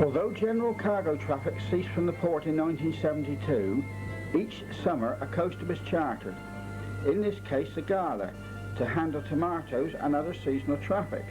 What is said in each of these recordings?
Although general cargo traffic ceased from the port in 1972, each summer a coaster was chartered, in this case the Gala, to handle tomatoes and other seasonal traffic.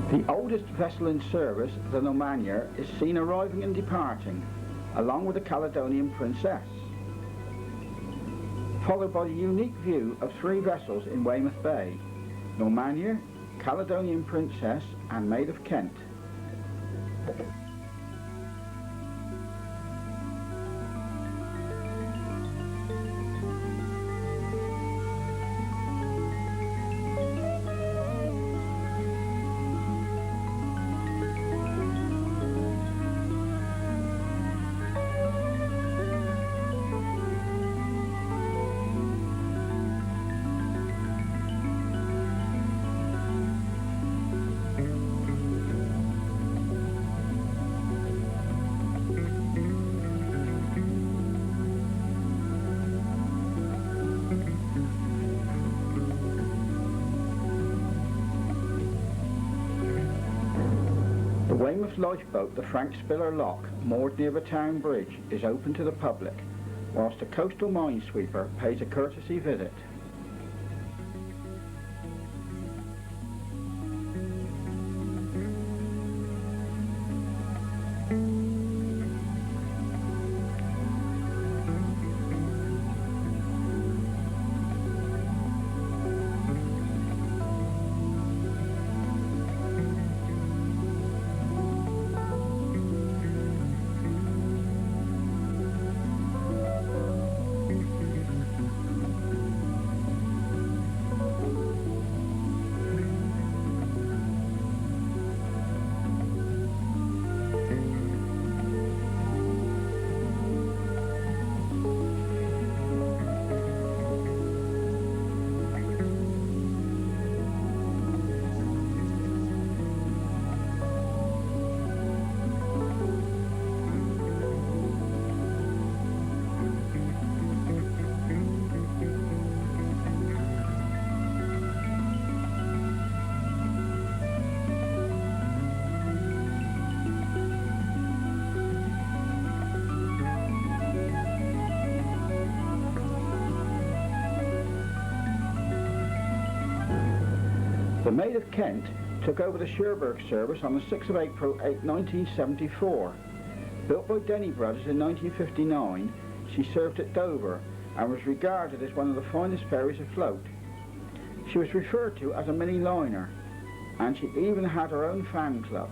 The oldest vessel in service, the Normania, is seen arriving and departing, along with the Caledonian Princess, followed by the unique view of three vessels in Weymouth Bay: Normania, Caledonian Princess and Maid of Kent. The Weymouth lifeboat, the Frank Spiller Lock, moored near the town bridge, is open to the public, whilst a coastal minesweeper pays a courtesy visit. The Maid of Kent took over the Cherbourg service on the 6th of April 1974. Built by Denny Brothers in 1959, she served at Dover and was regarded as one of the finest ferries afloat. She was referred to as a mini liner, and she even had her own fan club.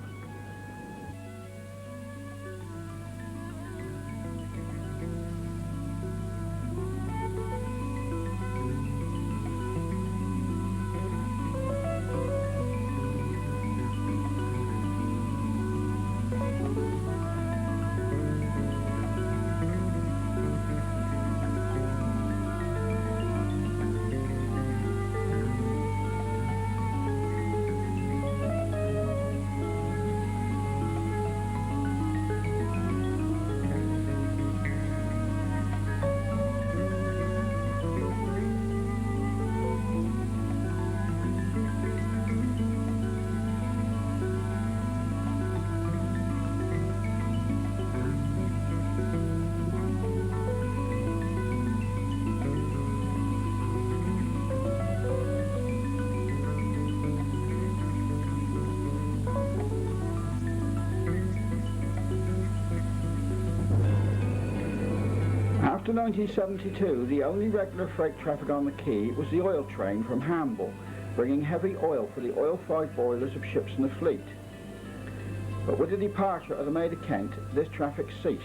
to 1972, the only regular freight traffic on the quay was the oil train from Hamble, bringing heavy oil for the oil-fired boilers of ships in the fleet. But with the departure of the Maid of Kent, this traffic ceased.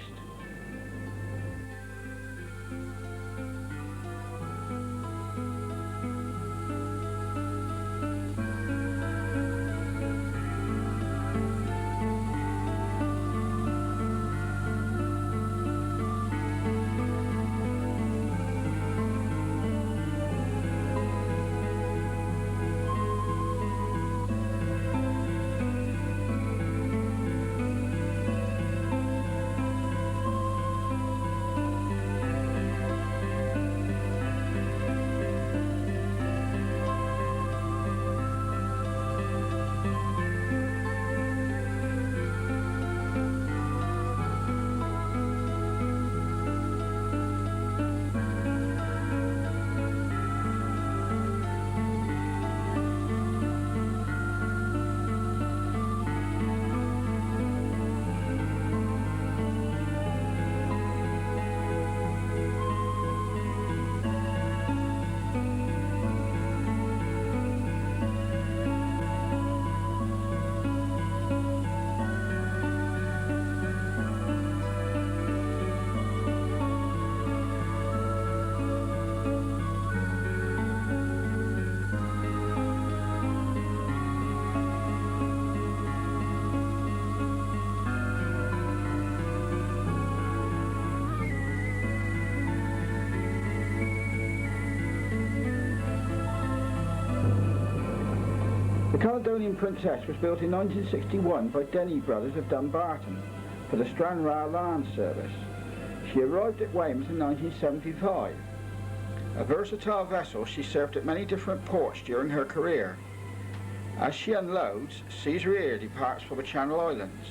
The Caledonian Princess was built in 1961 by Denny Brothers of Dumbarton for the Stranraer Land Service. She arrived at Weymouth in 1975. A versatile vessel, she served at many different ports during her career. As she unloads, Caesarea departs for the Channel Islands.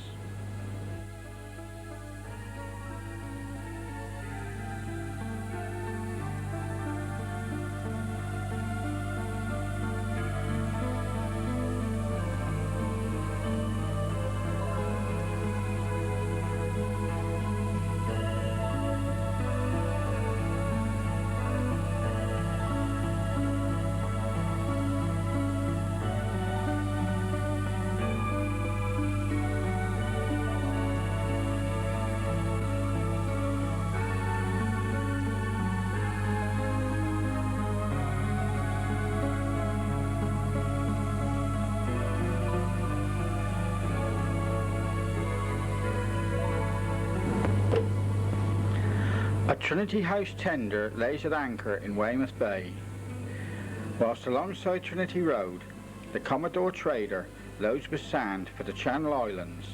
A Trinity House tender lays at anchor in Weymouth Bay, whilst alongside Trinity Road, the Commodore trader loads with sand for the Channel Islands.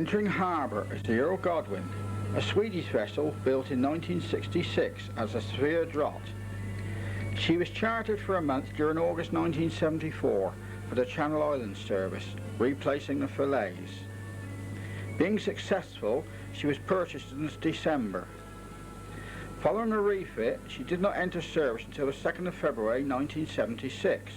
Entering harbour is the Earl Godwin, a Swedish vessel built in 1966 as a sphere draught. She was chartered for a month during August 1974 for the Channel Islands service, replacing the fillets. Being successful, she was purchased in December. Following a refit, she did not enter service until the 2nd of February 1976.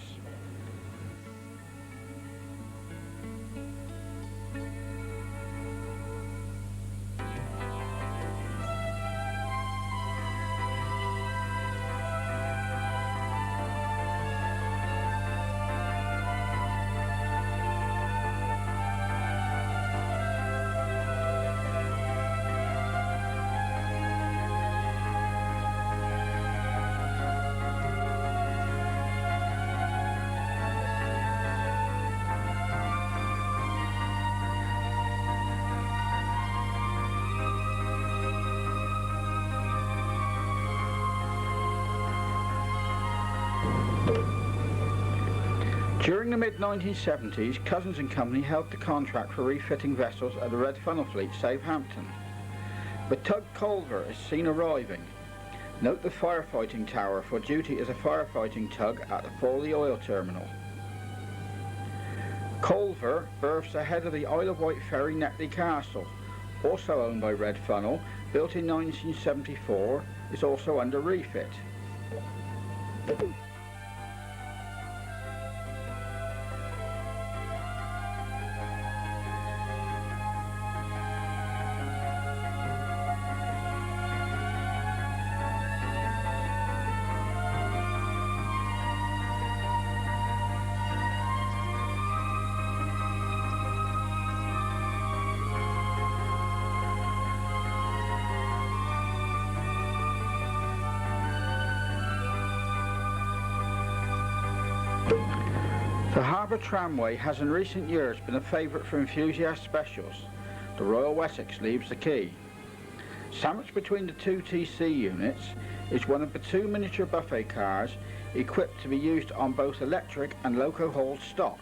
During the mid-1970s, Cousins and Company held the contract for refitting vessels at the Red Funnel Fleet, Southampton. The tug Culver is seen arriving. Note the firefighting tower for duty as a firefighting tug at the Fawley Oil Terminal. Culver berths ahead of the Isle of Wight ferry Netley Castle, also owned by Red Funnel, built in 1974, is also under refit. The Harbour Tramway has in recent years been a favourite for enthusiast specials. The Royal Wessex leaves the quay. Sandwiched between the two TC units is one of the two miniature buffet cars equipped to be used on both electric and loco-hauled stock.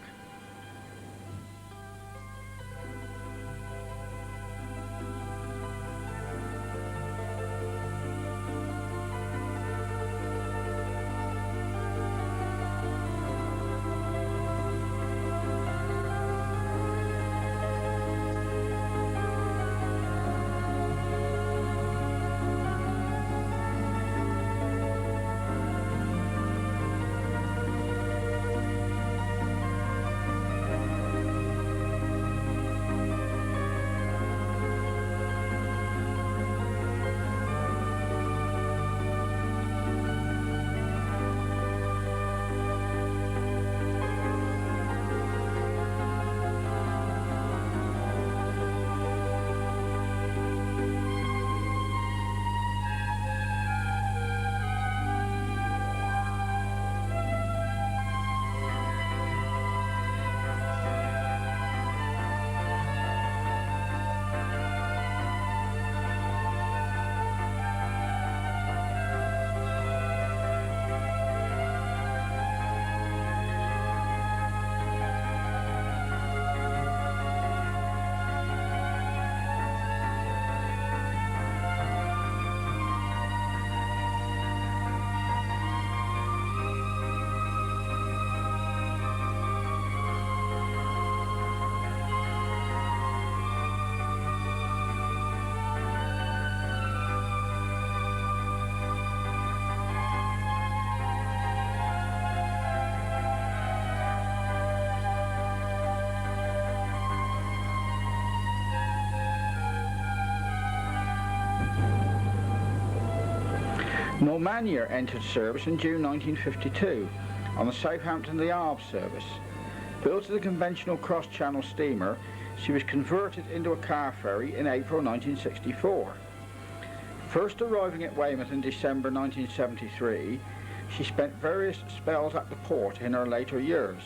Normania entered service in June 1952 on the Southampton to Arles service. Built as a conventional cross-channel steamer, she was converted into a car ferry in April 1964. First arriving at Weymouth in December 1973, she spent various spells at the port in her later years.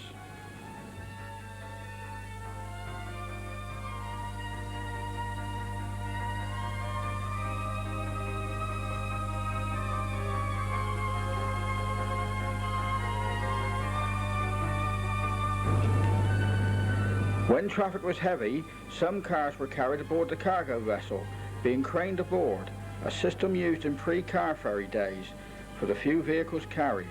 When traffic was heavy, some cars were carried aboard the cargo vessel, being craned aboard, a system used in pre-car ferry days for the few vehicles carried.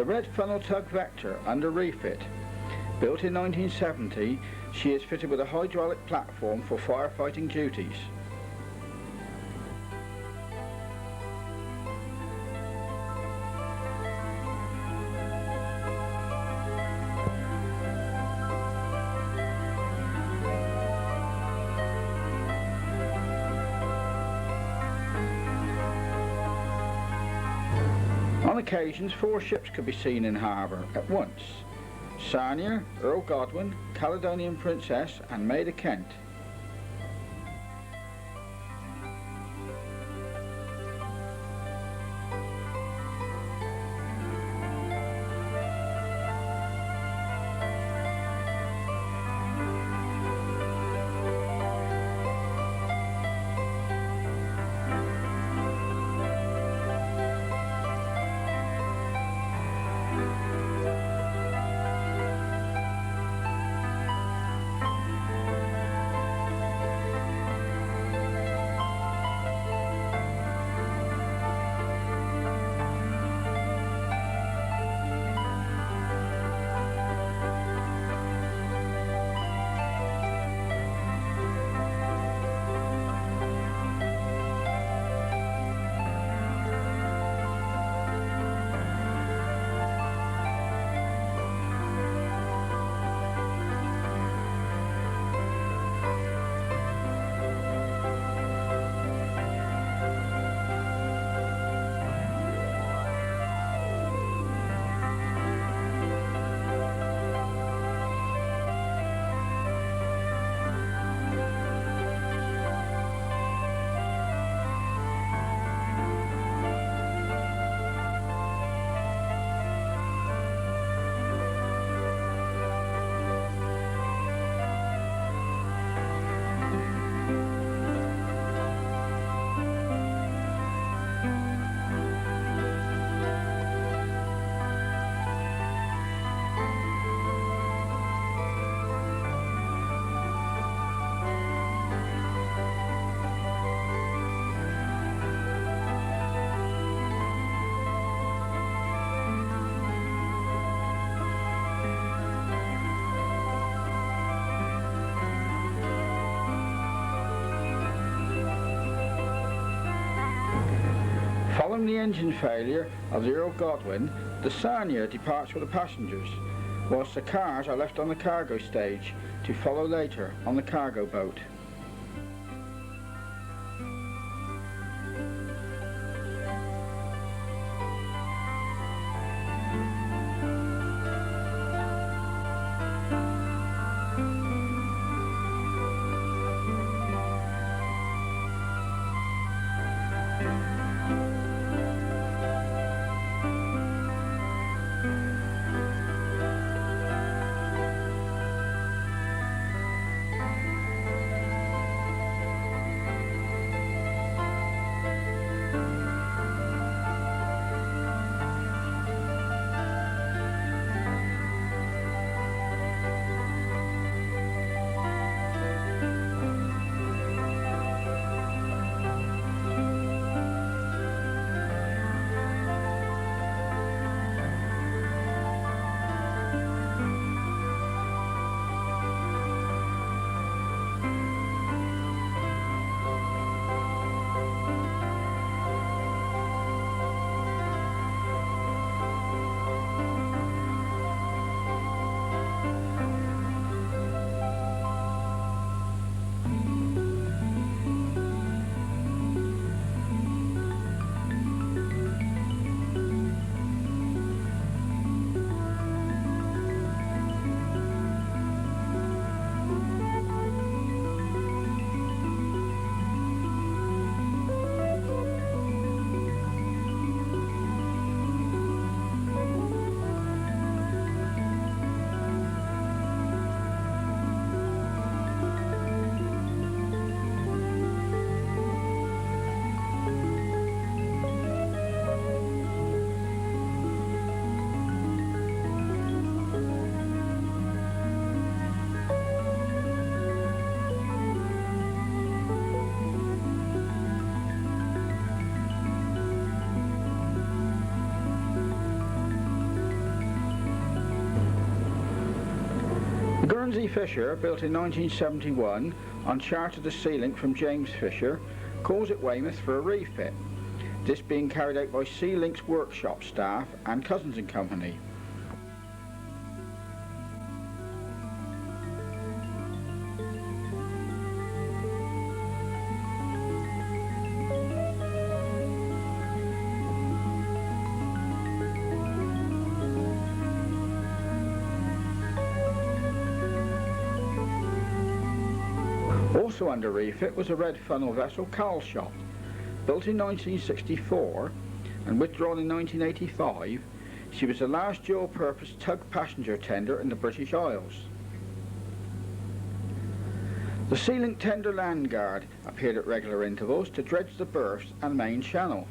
The Red Funnel Tug Vector under refit. Built in 1970, she is fitted with a hydraulic platform for firefighting duties. occasions 4 ships could be seen in harbour at once: Sarnia, Earl Godwin, Caledonian Princess and Maid of Kent. Following the engine failure of the Earl Godwin, the Sarnia departs with the passengers, whilst the cars are left on the cargo stage to follow later on the cargo boat. The Guernsey Fisher, built in 1971 on charter to Sealink from James Fisher, calls at Weymouth for a refit, this being carried out by Sealink's workshop staff and Cousins & Company. Also under refit was a red funnel vessel coal shop. Built in 1964 and withdrawn in 1985, she was the last dual-purpose tug passenger tender in the British Isles. The Sealink tender land guard appeared at regular intervals to dredge the berths and main channel.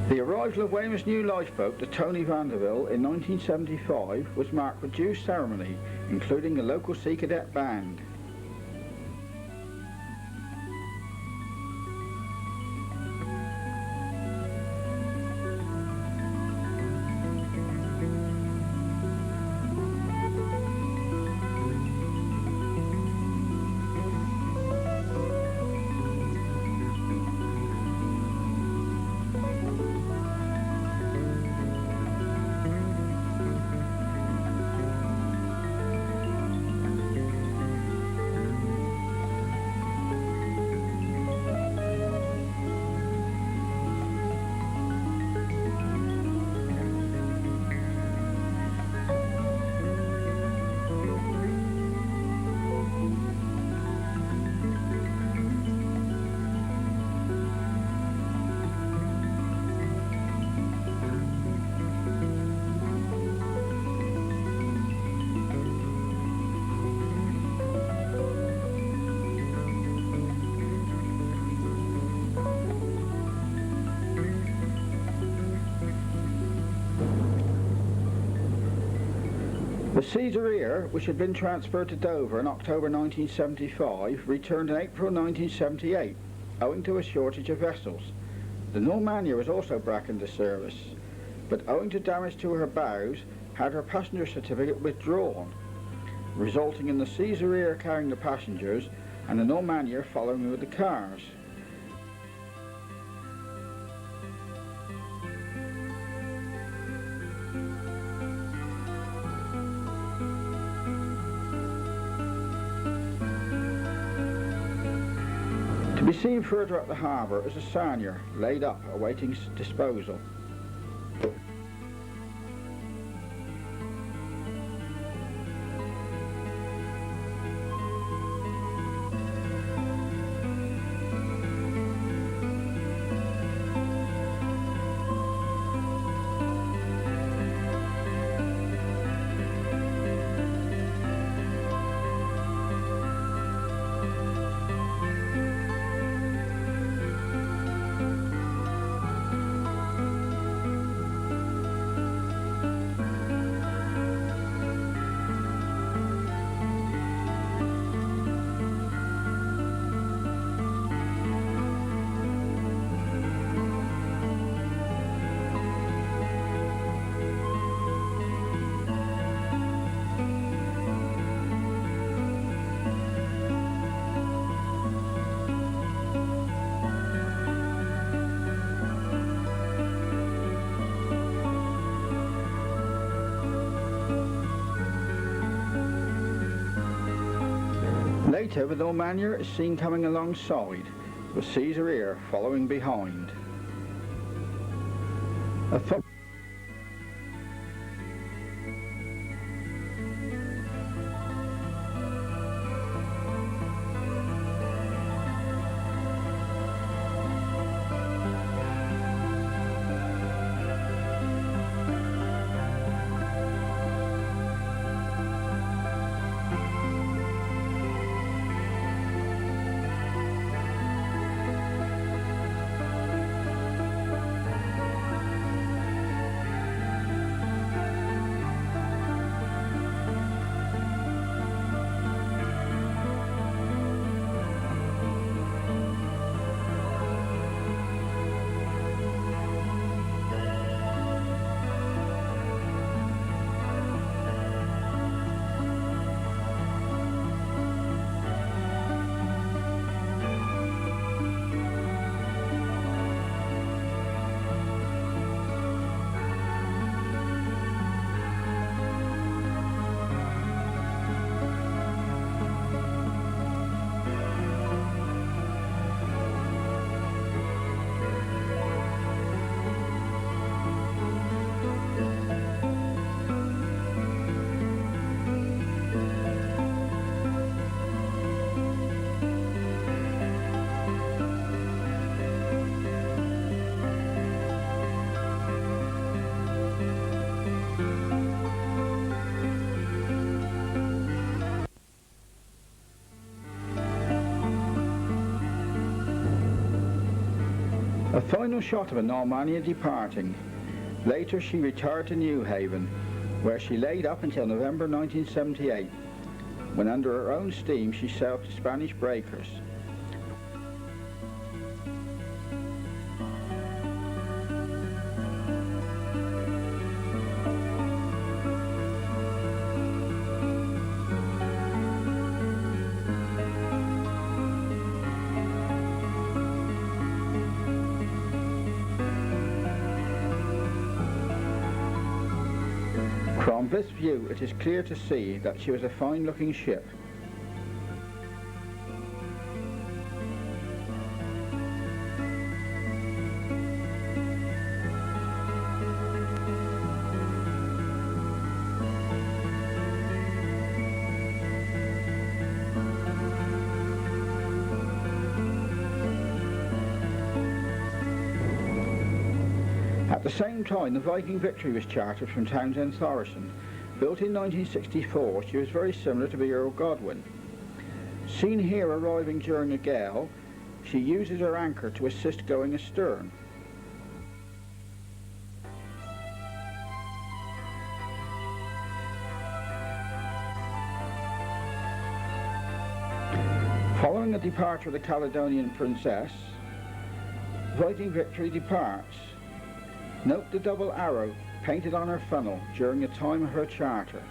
The arrival of Weymouth's new lifeboat, the Tony Vanderbilt, in 1975 was marked with due ceremony, including a local Sea Cadet band. The Caesarea, which had been transferred to Dover in October 1975, returned in April 1978, owing to a shortage of vessels. The Normania was also back into service, but owing to damage to her bows, had her passenger certificate withdrawn, resulting in the Caesarea carrying the passengers and the Normania following with the cars. To be seen further up the harbour is a sarnier laid up awaiting disposal. Later, the Normania is seen coming alongside, with Caesarea following behind. A final shot of a Normania departing. Later she retired to New Haven, where she laid up until November 1978, when under her own steam she sailed to Spanish breakers. From this view, it is clear to see that she was a fine-looking ship. At the same time, the Viking Victory was chartered from Townsend Thoresen. Built in 1964, she was very similar to the Earl Godwin. Seen here arriving during a gale, she uses her anchor to assist going astern. Following the departure of the Caledonian Princess, Viking Victory departs. Note the double arrow painted on her funnel during the time of her charter.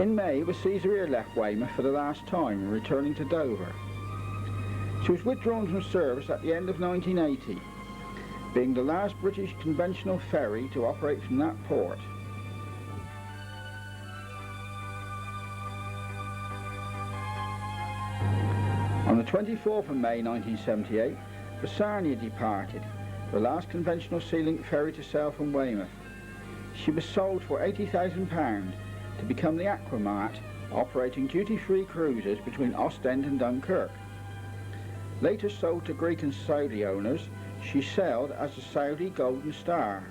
In May, the Caesarea left Weymouth for the last time, returning to Dover. She was withdrawn from service at the end of 1980, being the last British conventional ferry to operate from that port. On the 24th of May 1978, the Sarnia departed, the last conventional Sealink ferry to sail from Weymouth. She was sold for £80,000 to become the Aquamat operating duty-free cruises between Ostend and Dunkirk. Later sold to Greek and Saudi owners, she sailed as the Saudi Golden Star.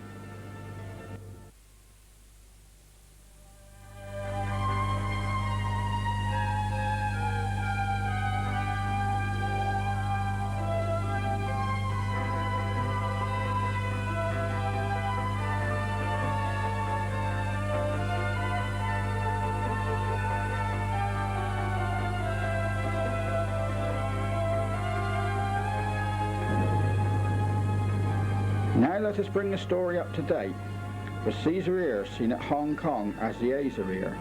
Now let us bring the story up to date, with Caesar Ear seen at Hong Kong as the Azer Ear.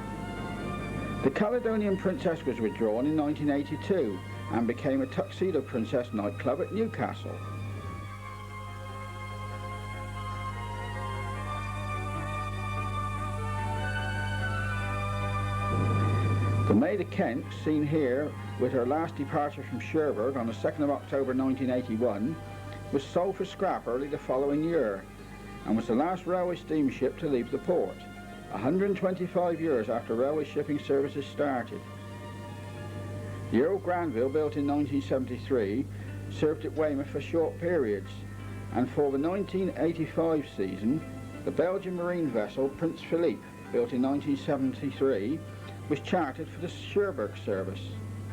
The Caledonian Princess was withdrawn in 1982 and became a Tuxedo Princess nightclub at Newcastle. The Maid of Kent, seen here with her last departure from Cherbourg on the 2nd of October 1981, was sold for scrap early the following year and was the last railway steamship to leave the port, 125 years after railway shipping services started. The Earl Granville, built in 1973, served at Weymouth for short periods, and for the 1985 season, the Belgian marine vessel Prince Philippe, built in 1973, was chartered for the Cherbourg service.